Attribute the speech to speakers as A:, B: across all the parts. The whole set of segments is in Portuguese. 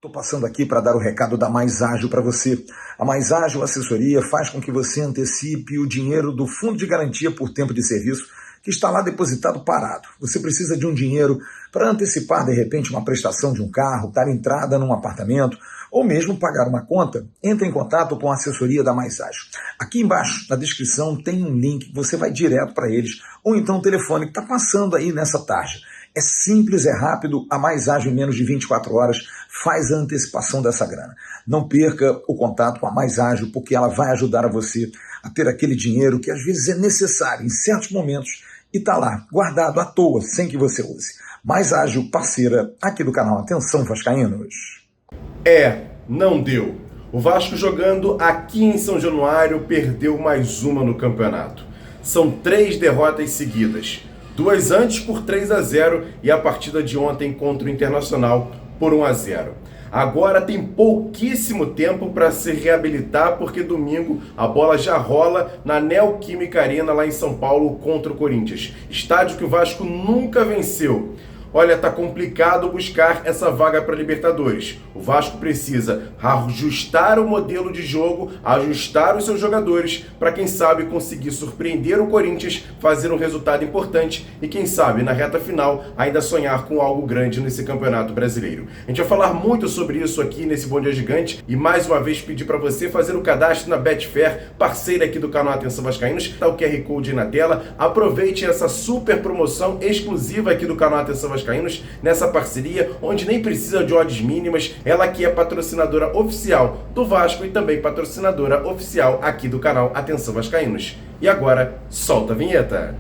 A: Estou passando aqui para dar o recado da Mais Ágil para você. A Mais Ágil Assessoria faz com que você antecipe o dinheiro do Fundo de Garantia por Tempo de Serviço que está lá depositado parado. Você precisa de um dinheiro para antecipar, de repente, uma prestação de um carro, dar entrada num apartamento ou mesmo pagar uma conta. Entre em contato com a assessoria da Mais Ágil. Aqui embaixo, na descrição, tem um link que você vai direto para eles ou então o telefone que está passando aí nessa tarja. É simples, é rápido, a Mais Ágil em menos de 24 horas faz a antecipação dessa grana. Não perca o contato com a Mais Ágil, porque ela vai ajudar a você a ter aquele dinheiro que às vezes é necessário em certos momentos e está lá, guardado à toa, sem que você use. Mais Ágil, parceira aqui do canal Atenção Vascaínos.
B: Não deu. O Vasco jogando aqui em São Januário perdeu mais uma no campeonato. São 3 derrotas seguidas. 2 antes por 3-0 e a partida de ontem contra o Internacional por 1-0. Agora tem pouquíssimo tempo para se reabilitar, porque domingo a bola já rola na Neoquímica Arena lá em São Paulo contra o Corinthians. Estádio que o Vasco nunca venceu. Olha, tá complicado buscar essa vaga para Libertadores. O Vasco precisa ajustar o modelo de jogo, ajustar os seus jogadores, para quem sabe conseguir surpreender o Corinthians, fazer um resultado importante e quem sabe na reta final ainda sonhar com algo grande nesse Campeonato Brasileiro. A gente vai falar muito sobre isso aqui nesse Bom Dia Gigante e mais uma vez pedir para você fazer o cadastro na Betfair, parceira aqui do canal Atenção Vascaínos. Tá o QR Code aí na tela. Aproveite essa super promoção exclusiva aqui do canal Atenção Vascaínos nessa parceria, onde nem precisa de odds mínimas. Ela que é patrocinadora oficial do Vasco e também patrocinadora oficial aqui do canal Atenção Vascaínos. E agora, solta a vinheta!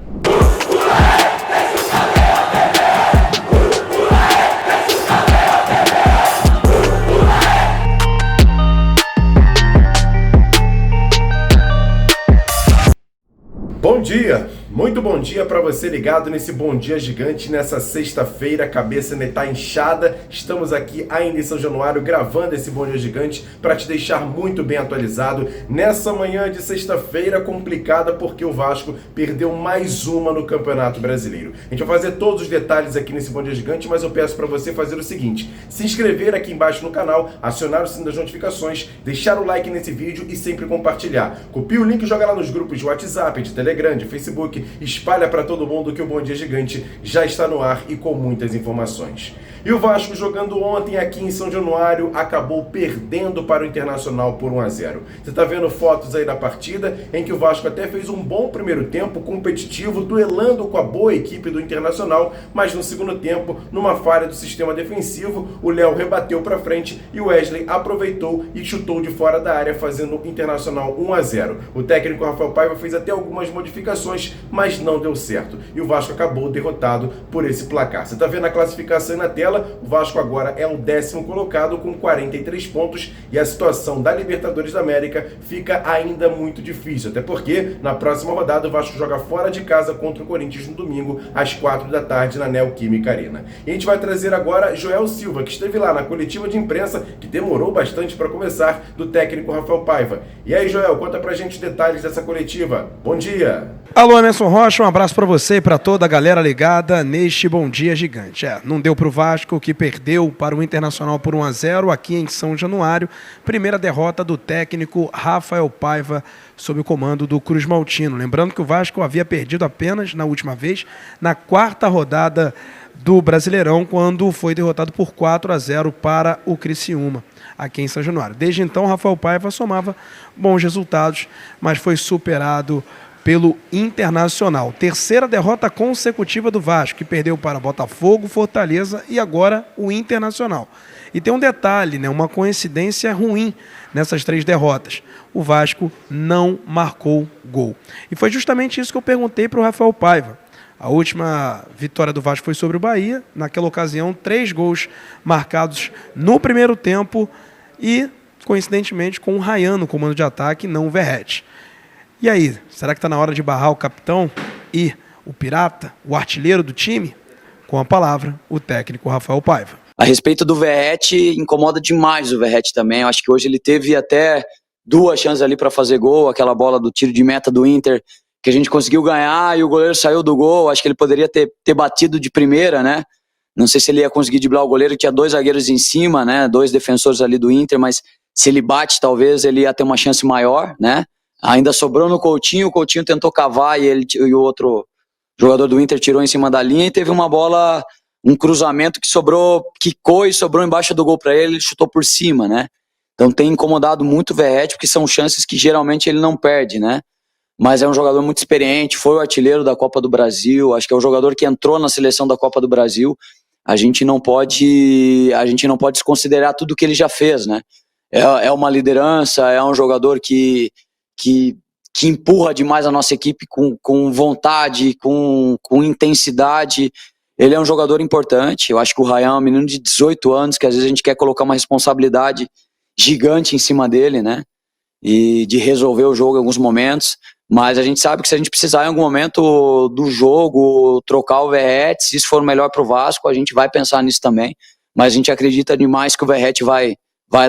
B: Bom dia! Muito bom dia para você ligado nesse Bom Dia Gigante nessa sexta-feira, a cabeça ainda tá inchada. Estamos aqui ainda em São Januário gravando esse Bom Dia Gigante para te deixar muito bem atualizado nessa manhã de sexta-feira complicada, porque o Vasco perdeu mais uma no Campeonato Brasileiro. A gente vai fazer todos os detalhes aqui nesse Bom Dia Gigante, mas eu peço para você fazer o seguinte: se inscrever aqui embaixo no canal, acionar o sininho das notificações, deixar o like nesse vídeo e sempre compartilhar. Copia o link e joga lá nos grupos de WhatsApp, de Telegram, de Facebook. Espalha para todo mundo que o Bom Dia Gigante já está no ar e com muitas informações. E o Vasco jogando ontem aqui em São Januário acabou perdendo para o Internacional por 1-0. Você está vendo fotos aí da partida em que o Vasco até fez um bom primeiro tempo competitivo, duelando com a boa equipe do Internacional, mas no segundo tempo, numa falha do sistema defensivo, o Léo rebateu para frente e o Wesley aproveitou e chutou de fora da área, fazendo o Internacional 1-0. O técnico Rafael Paiva fez até algumas modificações, mas não deu certo. E o Vasco acabou derrotado por esse placar. Você está vendo a classificação aí na tela? O Vasco agora é o 10º colocado com 43 pontos e a situação da Libertadores da América fica ainda muito difícil, até porque na próxima rodada o Vasco joga fora de casa contra o Corinthians no domingo às 4 da tarde na Neoquímica Arena. E a gente vai trazer agora Joel Silva, que esteve lá na coletiva de imprensa, que demorou bastante para começar, do técnico Rafael Paiva. E aí, Joel, conta pra gente os detalhes dessa coletiva. Bom dia!
C: Alô, Emerson Rocha, um abraço para você e para toda a galera ligada neste Bom Dia Gigante. Não deu para o Vasco, que perdeu para o Internacional por 1-0 aqui em São Januário. Primeira derrota do técnico Rafael Paiva sob o comando do Cruz Maltino. Lembrando que o Vasco havia perdido apenas na última vez, na 4ª rodada do Brasileirão, quando foi derrotado por 4-0 para o Criciúma, aqui em São Januário. Desde então, Rafael Paiva somava bons resultados, mas foi superado pelo Internacional. Terceira derrota consecutiva do Vasco, que perdeu para Botafogo, Fortaleza e agora o Internacional. E tem um detalhe, né, uma coincidência ruim nessas 3 derrotas. O Vasco não marcou gol. E foi justamente isso que eu perguntei para o Rafael Paiva. A última vitória do Vasco foi sobre o Bahia. Naquela ocasião, 3 gols marcados no primeiro tempo e, coincidentemente, com o Ryan no comando de ataque, não o Verratti. E aí, será que está na hora de barrar o capitão e o pirata, o artilheiro do time? Com a palavra, o técnico Rafael Paiva.
D: A respeito do Verratti, incomoda demais o Verratti também. Eu acho que hoje ele teve até 2 chances ali para fazer gol, aquela bola do tiro de meta do Inter, que a gente conseguiu ganhar e o goleiro saiu do gol. Acho que ele poderia ter batido de primeira, né? Não sei se ele ia conseguir driblar o goleiro, tinha 2 zagueiros em cima, né? 2 defensores ali do Inter, mas se ele bate, talvez ele ia ter uma chance maior, né? Ainda sobrou no Coutinho, o Coutinho tentou cavar e o outro jogador do Inter tirou em cima da linha e teve uma bola, um cruzamento que sobrou, quicou e sobrou embaixo do gol para ele chutou por cima, né? Então tem incomodado muito o Verratti, porque são chances que geralmente ele não perde, né? Mas é um jogador muito experiente, foi o artilheiro da Copa do Brasil, acho que é o jogador que entrou na seleção da Copa do Brasil. A gente não pode desconsiderar tudo que ele já fez, né? É uma liderança, é um jogador que empurra demais a nossa equipe com vontade, com intensidade. Ele é um jogador importante. Eu acho que o Ryan é um menino de 18 anos, que às vezes a gente quer colocar uma responsabilidade gigante em cima dele, né? E de resolver o jogo em alguns momentos. Mas a gente sabe que se a gente precisar em algum momento do jogo trocar o Verratti, se isso for melhor para o Vasco, a gente vai pensar nisso também. Mas a gente acredita demais que o Verratti vai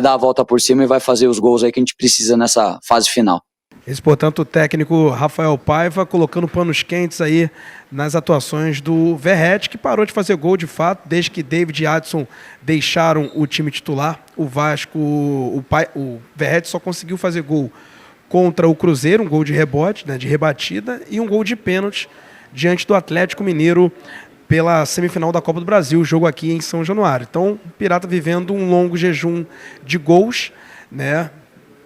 D: dar a volta por cima e vai fazer os gols aí que a gente precisa nessa fase final.
C: Esse, portanto, o técnico Rafael Paiva colocando panos quentes aí nas atuações do Verratti, que parou de fazer gol de fato, desde que David e Adson deixaram o time titular. O Vasco, o Verratti só conseguiu fazer gol contra o Cruzeiro, um gol de rebote, né, de rebatida, e um gol de pênalti diante do Atlético Mineiro pela semifinal da Copa do Brasil, jogo aqui em São Januário. Então, o Pirata vivendo um longo jejum de gols, né?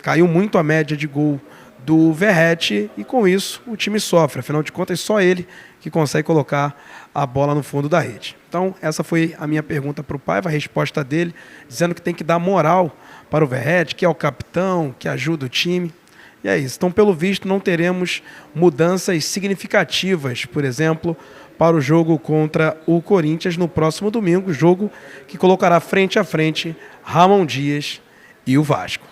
C: Caiu muito a média de gol do Verratti e com isso o time sofre. Afinal de contas, só ele que consegue colocar a bola no fundo da rede. Então, essa foi a minha pergunta para o Paiva, a resposta dele, dizendo que tem que dar moral para o Verratti, que é o capitão, que ajuda o time. E é isso. Então, pelo visto, não teremos mudanças significativas, por exemplo, para o jogo contra o Corinthians no próximo domingo, jogo que colocará frente a frente Ramon Dias e o Vasco.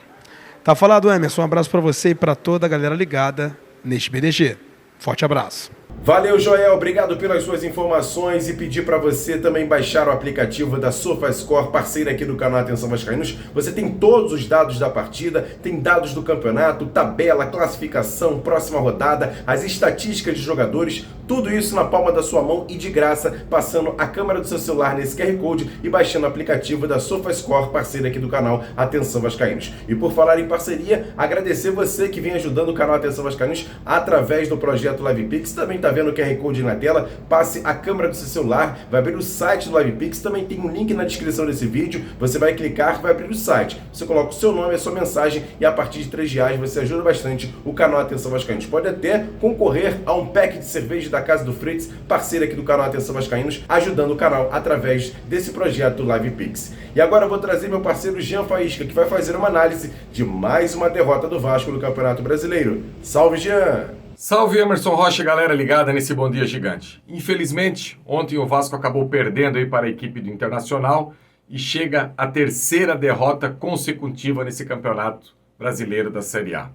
C: Tá falado, Emerson. Um abraço para você e para toda a galera ligada neste BDG. Forte abraço.
B: Valeu, Joel, obrigado pelas suas informações e pedir para você também baixar o aplicativo da SofaScore, parceira aqui do canal Atenção Vascaínos. Você tem todos os dados da partida, tem dados do campeonato, tabela, classificação, próxima rodada, as estatísticas de jogadores, tudo isso na palma da sua mão e de graça, passando a câmera do seu celular nesse QR Code e baixando o aplicativo da SofaScore, parceira aqui do canal Atenção Vascaínos. E por falar em parceria, agradecer você que vem ajudando o canal Atenção Vascaínos através do projeto LivePix. Também está vendo o QR Code na tela, passe a câmera do seu celular, vai abrir o site do LivePix, também tem um link na descrição desse vídeo, você vai clicar, vai abrir o site, você coloca o seu nome, a sua mensagem e a partir de R$3 você ajuda bastante o canal Atenção Vascaínos. Pode até concorrer a um pack de cerveja da Casa do Fritz, parceira aqui do canal Atenção Vascaínos, ajudando o canal através desse projeto LivePix. E agora eu vou trazer meu parceiro Jean Faísca, que vai fazer uma análise de mais uma derrota do Vasco no Campeonato Brasileiro. Salve, Jean!
E: Salve, Emerson Rocha, galera ligada nesse Bom Dia Gigante. Infelizmente, ontem o Vasco acabou perdendo aí para a equipe do Internacional e chega a terceira derrota consecutiva nesse Campeonato Brasileiro da Série A.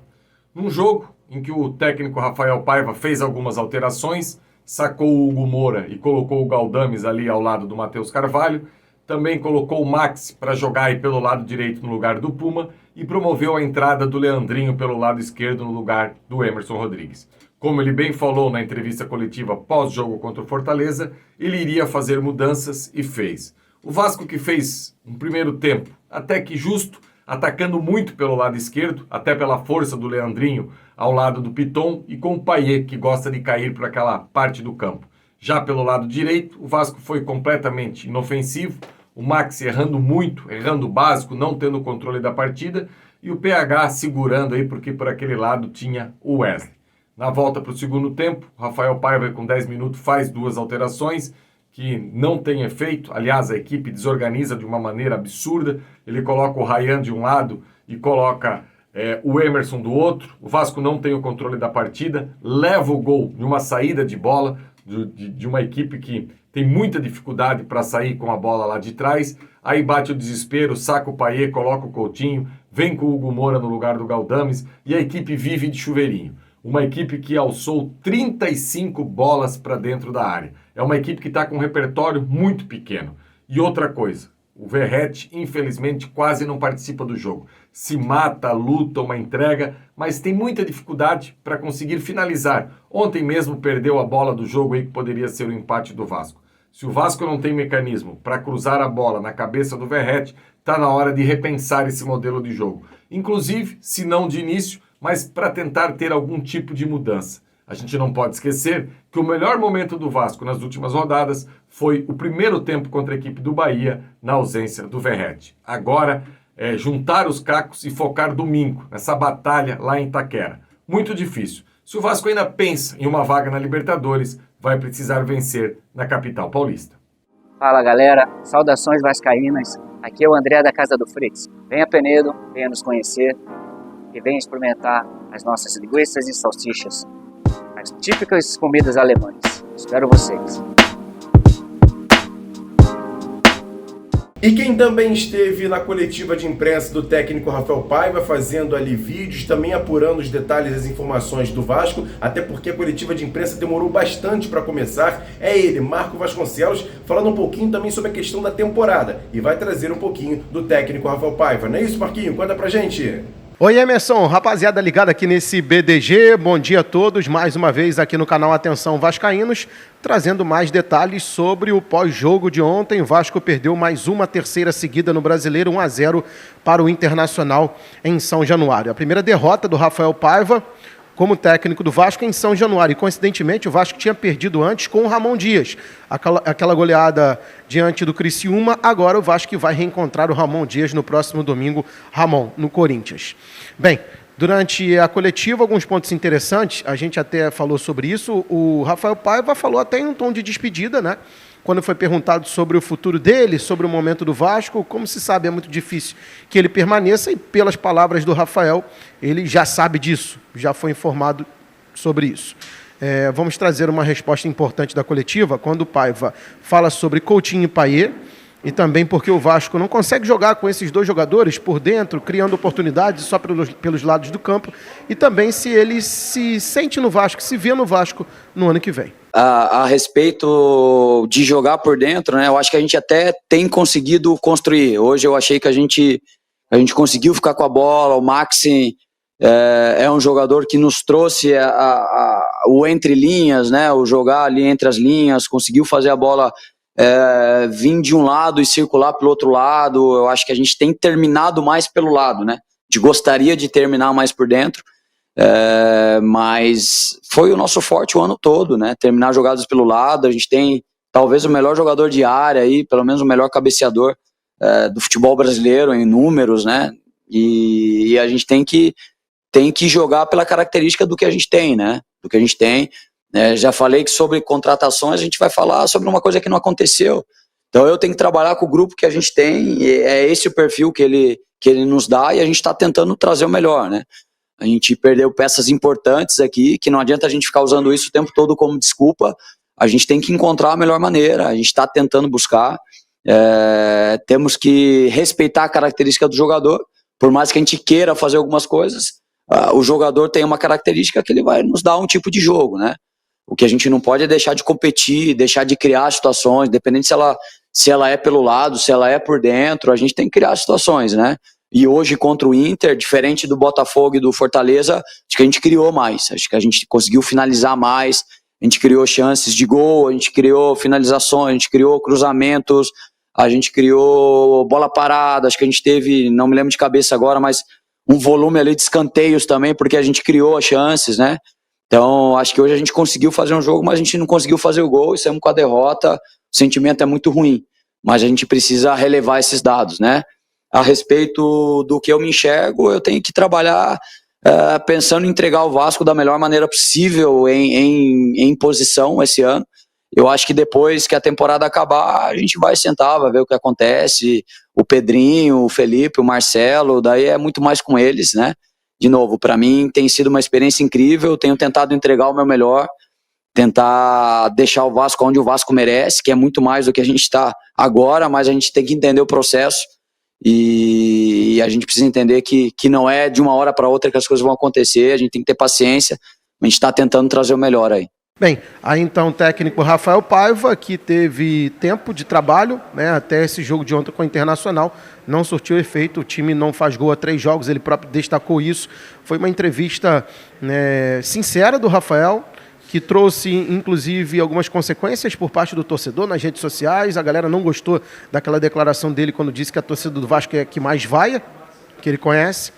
E: Num jogo em que o técnico Rafael Paiva fez algumas alterações, sacou o Hugo Moura e colocou o Galdames ali ao lado do Matheus Carvalho, também colocou o Maxi para jogar aí pelo lado direito no lugar do Puma e promoveu a entrada do Leandrinho pelo lado esquerdo no lugar do Emerson Rodrigues. Como ele bem falou na entrevista coletiva pós-jogo contra o Fortaleza, ele iria fazer mudanças e fez. O Vasco que fez um primeiro tempo até que justo, atacando muito pelo lado esquerdo, até pela força do Leandrinho ao lado do Piton e com o Payet, que gosta de cair para aquela parte do campo. Já pelo lado direito, o Vasco foi completamente inofensivo, o Maxi errando muito, errando o básico, não tendo o controle da partida, e o PH segurando aí, porque por aquele lado tinha o Wesley. Na volta para o segundo tempo, o Rafael Paiva com 10 minutos faz duas alterações que não tem efeito. Aliás, a equipe desorganiza de uma maneira absurda. Ele coloca o Ryan de um lado e coloca o Emerson do outro. O Vasco não tem o controle da partida, leva o gol de uma saída de bola de uma equipe que tem muita dificuldade para sair com a bola lá de trás. Aí bate o desespero, saca o Payet, coloca o Coutinho, vem com o Hugo Moura no lugar do Galdames e a equipe vive de chuveirinho. Uma equipe que alçou 35 bolas para dentro da área. É uma equipe que está com um repertório muito pequeno. E outra coisa, o Verratti, infelizmente, quase não participa do jogo. Se mata, luta, uma entrega, mas tem muita dificuldade para conseguir finalizar. Ontem mesmo perdeu a bola do jogo aí que poderia ser o empate do Vasco. Se o Vasco não tem mecanismo para cruzar a bola na cabeça do Verratti, está na hora de repensar esse modelo de jogo. Inclusive, se não de início, mas para tentar ter algum tipo de mudança. A gente não pode esquecer que o melhor momento do Vasco nas últimas rodadas foi o primeiro tempo contra a equipe do Bahia, na ausência do Verratti. Agora é juntar os cacos e focar domingo, nessa batalha lá em Itaquera. Muito difícil. Se o Vasco ainda pensa em uma vaga na Libertadores, vai precisar vencer na capital paulista.
F: Fala galera, saudações vascaínas, aqui é o André da Casa do Fritz. Venha Penedo, venha nos conhecer e venha experimentar as nossas linguiças e salsichas, as típicas comidas alemãs. Espero vocês.
B: E quem também esteve na coletiva de imprensa do técnico Rafael Paiva, fazendo ali vídeos, também apurando os detalhes e as informações do Vasco, até porque a coletiva de imprensa demorou bastante para começar, é ele, Marco Vasconcelos, falando um pouquinho também sobre a questão da temporada, e vai trazer um pouquinho do técnico Rafael Paiva. Não é isso, Marquinho? Conta pra gente!
C: Oi, Emerson, rapaziada ligada aqui nesse BDG, bom dia a todos, mais uma vez aqui no canal Atenção Vascaínos, trazendo mais detalhes sobre o pós-jogo de ontem. O Vasco perdeu mais uma terceira seguida no Brasileiro, 1-0 para o Internacional em São Januário. A primeira derrota do Rafael Paiva como técnico do Vasco em São Januário. E, coincidentemente, o Vasco tinha perdido antes com o Ramon Dias. Aquela goleada diante do Criciúma. Agora o Vasco vai reencontrar o Ramon Dias no próximo domingo, Ramon, no Corinthians. Bem, durante a coletiva, alguns pontos interessantes. A gente até falou sobre isso. O Rafael Paiva falou até em um tom de despedida, né? Quando foi perguntado sobre o futuro dele, sobre o momento do Vasco, como se sabe, é muito difícil que ele permaneça, e pelas palavras do Rafael, ele já sabe disso, já foi informado sobre isso. Vamos trazer uma resposta importante da coletiva, quando o Paiva fala sobre Coutinho e Payet, e também porque o Vasco não consegue jogar com esses dois jogadores por dentro, criando oportunidades só pelos lados do campo, e também se ele se sente no Vasco, se vê no Vasco no ano que vem.
D: A respeito de jogar por dentro, né, eu acho que a gente até tem conseguido construir. Hoje eu achei que a gente conseguiu ficar com a bola. O Maxi é um jogador que nos trouxe o entre linhas, né, o jogar ali entre as linhas, conseguiu fazer a bola vir de um lado e circular pelo outro lado. Eu acho que a gente tem terminado mais pelo lado, né? A gente gostaria de terminar mais por dentro, mas foi o nosso forte o ano todo, né? Terminar jogadas pelo lado. A gente tem talvez o melhor jogador de área aí, pelo menos o melhor cabeceador do futebol brasileiro em números, né? E a gente tem que jogar pela característica do que a gente tem, né? Do que a gente tem. Já falei que sobre contratações a gente vai falar sobre uma coisa que não aconteceu. Então eu tenho que trabalhar com o grupo que a gente tem, é esse o perfil que ele nos dá, e a gente está tentando trazer o melhor, né? A gente perdeu peças importantes aqui, que não adianta a gente ficar usando isso o tempo todo como desculpa. A gente tem que encontrar a melhor maneira, a gente está tentando buscar. Temos que respeitar a característica do jogador, por mais que a gente queira fazer algumas coisas, o jogador tem uma característica que ele vai nos dar um tipo de jogo, né? O que a gente não pode é deixar de competir, deixar de criar situações, dependendo se ela é pelo lado, se ela é por dentro, a gente tem que criar situações, né? E hoje contra o Inter, diferente do Botafogo e do Fortaleza, acho que a gente criou mais, acho que a gente conseguiu finalizar mais, a gente criou chances de gol, a gente criou finalizações, a gente criou cruzamentos, a gente criou bola parada, acho que a gente teve, não me lembro de cabeça agora, mas um volume ali de escanteios também, porque a gente criou as chances, né? Então, acho que hoje a gente conseguiu fazer um jogo, mas a gente não conseguiu fazer o gol, e saímos com a derrota. O sentimento é muito ruim, mas a gente precisa relevar esses dados, né? A respeito do que eu me enxergo, eu tenho que trabalhar pensando em entregar o Vasco da melhor maneira possível em posição esse ano. Eu acho que depois que a temporada acabar, a gente vai sentar, vai ver o que acontece. O Pedrinho, o Felipe, o Marcelo, daí é muito mais com eles, né? De novo, para mim tem sido uma experiência incrível, tenho tentado entregar o meu melhor, tentar deixar o Vasco onde o Vasco merece, que é muito mais do que a gente está agora, mas a gente tem que entender o processo, e a gente precisa entender que não é de uma hora para outra que as coisas vão acontecer, a gente tem que ter paciência, a gente está tentando trazer o melhor aí.
C: Bem, aí então o técnico Rafael Paiva, que teve tempo de trabalho, né, até esse jogo de ontem com o Internacional, não surtiu efeito, o time não faz gol há 3 jogos, ele próprio destacou isso. Foi uma entrevista sincera do Rafael, que trouxe, inclusive, algumas consequências por parte do torcedor nas redes sociais. A galera não gostou daquela declaração dele quando disse que a torcida do Vasco é a que mais vaia, que ele conhece.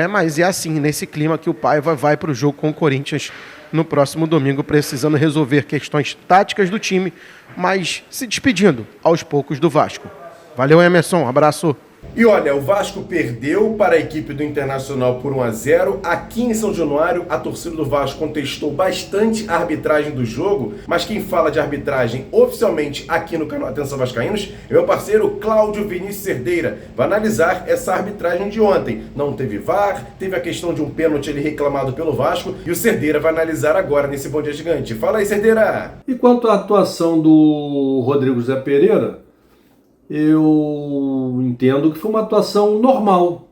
C: Mas é assim, nesse clima que o Paiva vai para o jogo com o Corinthians no próximo domingo, precisando resolver questões táticas do time, mas se despedindo aos poucos do Vasco. Valeu, Emerson. Um abraço.
B: E olha, o Vasco perdeu para a equipe do Internacional por 1-0. Aqui em São Januário, a torcida do Vasco contestou bastante a arbitragem do jogo, mas quem fala de arbitragem oficialmente aqui no canal Atenção Vascaínos é meu parceiro Cláudio Vinícius Cerdeira. Vai analisar essa arbitragem de ontem. Não teve VAR, teve a questão de um pênalti ali reclamado pelo Vasco, e o Cerdeira vai analisar agora nesse Bom Dia Gigante. Fala aí, Cerdeira!
G: E quanto à atuação do Rodrigo Zé Pereira, eu entendo que foi uma atuação normal.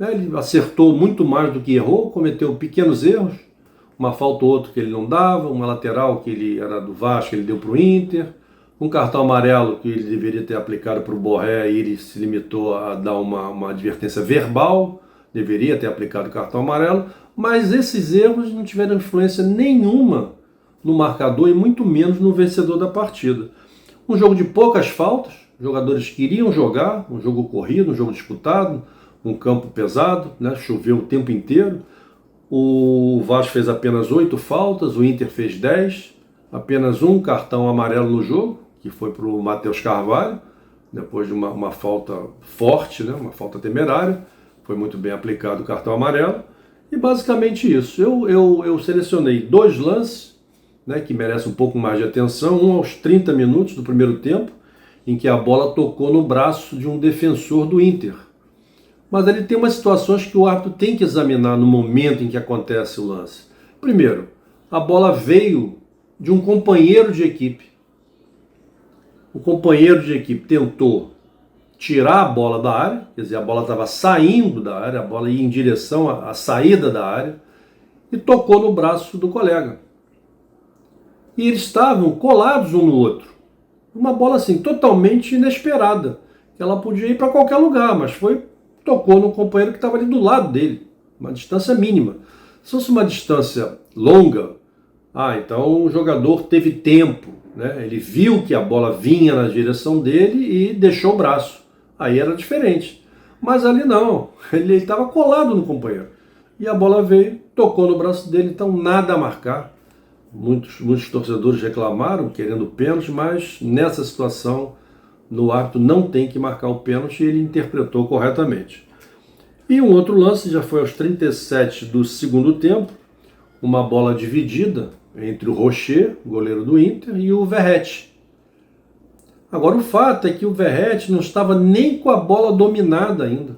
G: Ele acertou muito mais do que errou, cometeu pequenos erros, uma falta ou outra que ele não dava, uma lateral que ele era do Vasco, ele deu para o Inter, um cartão amarelo que ele deveria ter aplicado para o Borré e ele se limitou a dar uma advertência verbal, deveria ter aplicado o cartão amarelo, mas esses erros não tiveram influência nenhuma no marcador e muito menos no vencedor da partida. Um jogo de poucas faltas, jogadores queriam jogar, um jogo corrido, um jogo disputado, um campo pesado, né? Choveu o tempo inteiro. O Vasco fez apenas 8 faltas, o Inter fez 10, apenas um cartão amarelo no jogo, que foi para o Matheus Carvalho, depois de uma falta forte, né? Uma falta temerária, foi muito bem aplicado o cartão amarelo, e basicamente isso. Eu selecionei 2 lances, né, que merecem um pouco mais de atenção, um aos 30 minutos do primeiro tempo, em que a bola tocou no braço de um defensor do Inter. Mas ele tem umas situações que o árbitro tem que examinar no momento em que acontece o lance. Primeiro, a bola veio de um companheiro de equipe. O companheiro de equipe tentou tirar a bola da área, quer dizer, a bola estava saindo da área, a bola ia em direção à saída da área, e tocou no braço do colega. E eles estavam colados um no outro. Uma bola assim, totalmente inesperada. Ela podia ir para qualquer lugar, mas tocou no companheiro que estava ali do lado dele. Uma distância mínima. Se fosse uma distância longa, então o jogador teve tempo, né? Ele viu que a bola vinha na direção dele e deixou o braço. Aí era diferente. Mas ali não, ele estava colado no companheiro. E a bola veio, tocou no braço dele, então nada a marcar. Muitos torcedores reclamaram, querendo pênalti, mas nessa situação, no árbitro não tem que marcar o pênalti e ele interpretou corretamente. E um outro lance já foi aos 37 do segundo tempo, uma bola dividida entre o Rocher, goleiro do Inter, e o Verratti. Agora o fato é que o Verratti não estava nem com a bola dominada ainda.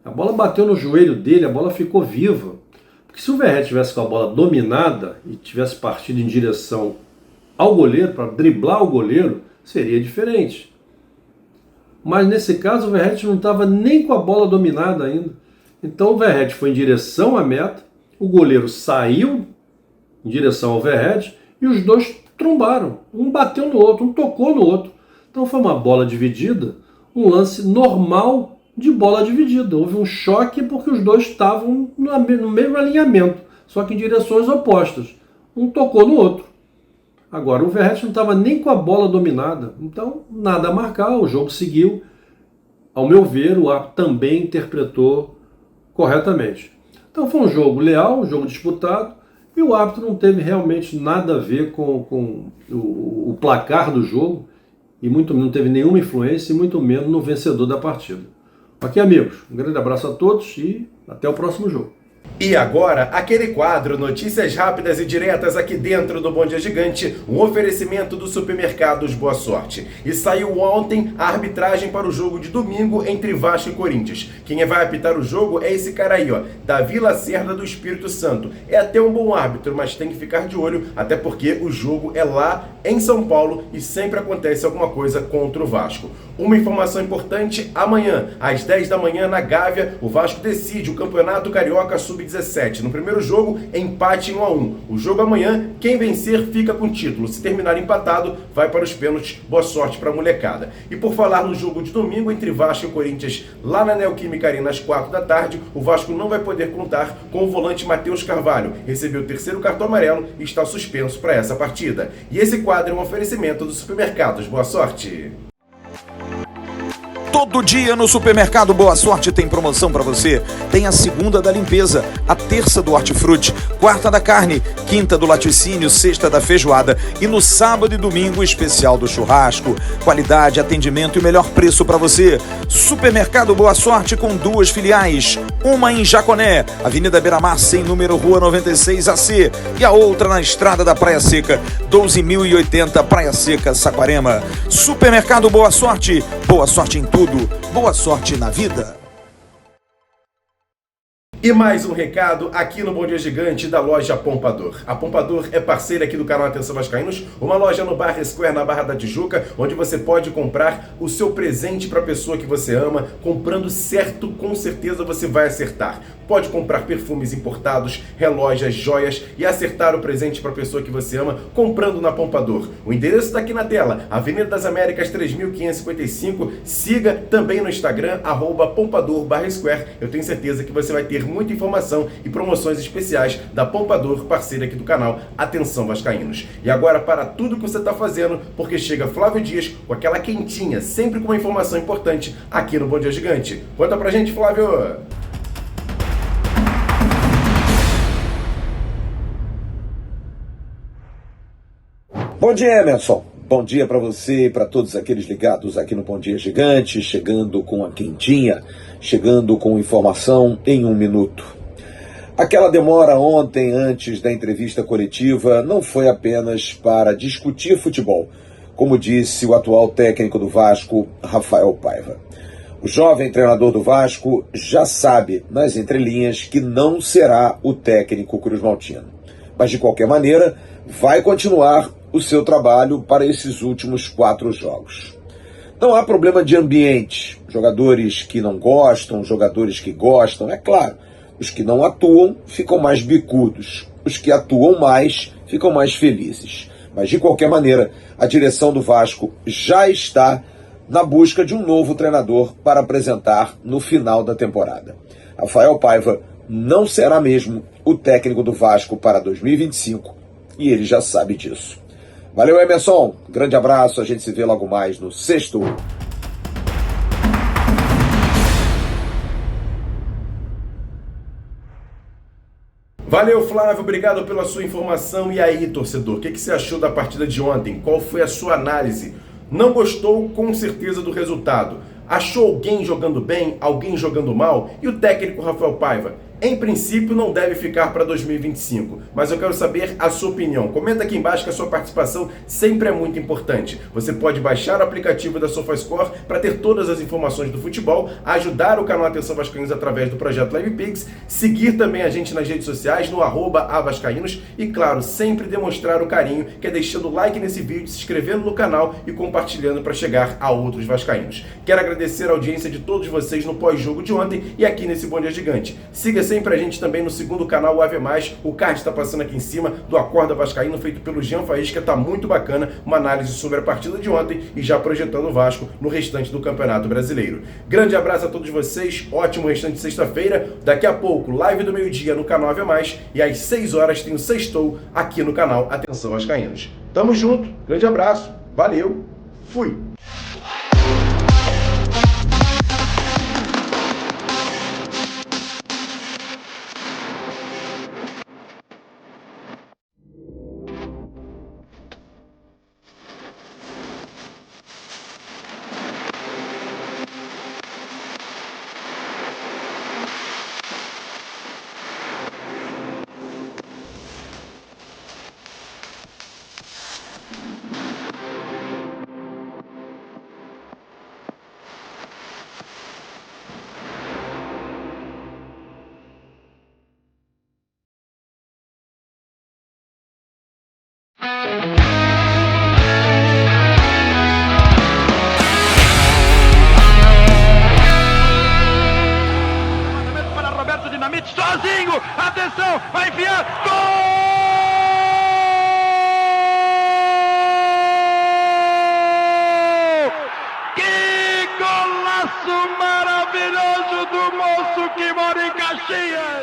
G: A bola bateu no joelho dele, a bola ficou viva. Porque se o Verratti tivesse com a bola dominada e tivesse partido em direção ao goleiro, para driblar o goleiro, seria diferente. Mas nesse caso o Verratti não estava nem com a bola dominada ainda. Então o Verratti foi em direção à meta, o goleiro saiu em direção ao Verratti e os dois trombaram. Um bateu no outro, um tocou no outro. Então foi uma bola dividida, um lance normal de bola dividida. Houve um choque porque os dois estavam no mesmo alinhamento, só que em direções opostas. Um tocou no outro. Agora, o Verratti não estava nem com a bola dominada, então nada a marcar, o jogo seguiu. Ao meu ver, o árbitro também interpretou corretamente. Então foi um jogo leal, um jogo disputado, e o árbitro não teve realmente nada a ver com o placar do jogo, e não teve nenhuma influência, e muito menos no vencedor da partida. Ok, amigos? Um grande abraço a todos e até o próximo jogo.
B: E agora, aquele quadro Notícias Rápidas e Diretas aqui dentro do Bom Dia Gigante, um oferecimento do Supermercados Boa Sorte. E saiu ontem a arbitragem para o jogo de domingo entre Vasco e Corinthians. Quem vai apitar o jogo é esse cara aí, Davi Lacerda do Espírito Santo. É até um bom árbitro, mas tem que ficar de olho, até porque o jogo é lá em São Paulo e sempre acontece alguma coisa contra o Vasco. Uma informação importante, amanhã, às 10 da manhã, na Gávea, o Vasco decide o Campeonato Carioca Sub Sub-17. No primeiro jogo, empate em 1-1. O jogo amanhã, quem vencer fica com o título. Se terminar empatado, vai para os pênaltis. Boa sorte para a molecada. E por falar no jogo de domingo entre Vasco e Corinthians, lá na Neoquímica Arena às 4 da tarde, o Vasco não vai poder contar com o volante Matheus Carvalho. Recebeu o terceiro cartão amarelo e está suspenso para essa partida. E esse quadro é um oferecimento dos supermercados. Boa sorte!
A: Todo dia no Supermercado Boa Sorte tem promoção para você. Tem a segunda da limpeza, a terça do hortifruti, quarta da carne, quinta do laticínio, sexta da feijoada e no sábado e domingo o especial do churrasco. Qualidade, atendimento e melhor preço para você. Supermercado Boa Sorte com 2 filiais. Uma em Jaconé, Avenida Beira-Mar, sem número, Rua 96 AC. E a outra na Estrada da Praia Seca, 12.080, Praia Seca, Saquarema. Supermercado Boa Sorte em tudo. Boa sorte na vida.
B: E mais um recado aqui no Bom Dia Gigante da loja Pompador. A Pompador é parceira aqui do canal Atenção Vascaínos, uma loja no Barra Square, na Barra da Tijuca, onde você pode comprar o seu presente para a pessoa que você ama. Comprando certo, com certeza você vai acertar. Pode comprar perfumes importados, relógios, joias e acertar o presente para a pessoa que você ama comprando na Pompador. O endereço está aqui na tela, Avenida das Américas 3555. Siga também no Instagram, @Pompador_Square. Eu tenho certeza que você vai ter muita informação e promoções especiais da Pompador, parceira aqui do canal Atenção Vascaínos. E agora para tudo que você está fazendo, porque chega Flávio Dias com aquela quentinha, sempre com uma informação importante aqui no Bom Dia Gigante. Conta pra gente, Flávio!
A: Bom dia, Emerson. Bom dia para você e para todos aqueles ligados aqui no Bom Dia Gigante, chegando com a quentinha, chegando com informação em 1 minuto. Aquela demora ontem antes da entrevista coletiva não foi apenas para discutir futebol, como disse o atual técnico do Vasco, Rafael Paiva. O jovem treinador do Vasco já sabe, nas entrelinhas, que não será o técnico cruzmaltino. Mas, de qualquer maneira, vai continuar o seu trabalho para esses últimos 4 jogos. Não há problema de ambiente. Jogadores que não gostam, jogadores que gostam, é claro. Os que não atuam ficam mais bicudos. Os que atuam mais ficam mais felizes. Mas, de qualquer maneira, a direção do Vasco já está na busca de um novo treinador para apresentar no final da temporada. Rafael Paiva não será mesmo o técnico do Vasco para 2025 e ele já sabe disso. Valeu, Emerson. Grande abraço. A gente se vê logo mais no Sexto.
B: Valeu, Flávio, obrigado pela sua informação. E aí, torcedor, o que você achou da partida de ontem? Qual foi a sua análise? Não gostou, com certeza, do resultado? Achou alguém jogando bem, alguém jogando mal? E o técnico Rafael Paiva? Em princípio, não deve ficar para 2025, mas eu quero saber a sua opinião. Comenta aqui embaixo que a sua participação sempre é muito importante. Você pode baixar o aplicativo da SofaScore para ter todas as informações do futebol, ajudar o canal Atenção Vascaínos através do projeto LivePix, seguir também a gente nas redes sociais no @avascaínos e, claro, sempre demonstrar o carinho, que é deixando o like nesse vídeo, se inscrevendo no canal e compartilhando para chegar a outros vascaínos. Quero agradecer a audiência de todos vocês no pós-jogo de ontem e aqui nesse Bom Dia Gigante. Siga sempre a gente também no segundo canal, o Ave Mais. O card está passando aqui em cima do Acorda Vascaíno, feito pelo Jean Faísca. Está muito bacana, uma análise sobre a partida de ontem e já projetando o Vasco no restante do Campeonato Brasileiro. Grande abraço a todos vocês, ótimo restante de sexta-feira. Daqui a pouco, live do meio-dia no canal Ave Mais e às 6 horas tem o Sextou aqui no canal Atenção Vascaínos. Tamo junto, grande abraço, valeu, fui!
H: atenção, vai enfiar, gol! Que golaço maravilhoso do moço que mora em Caxias!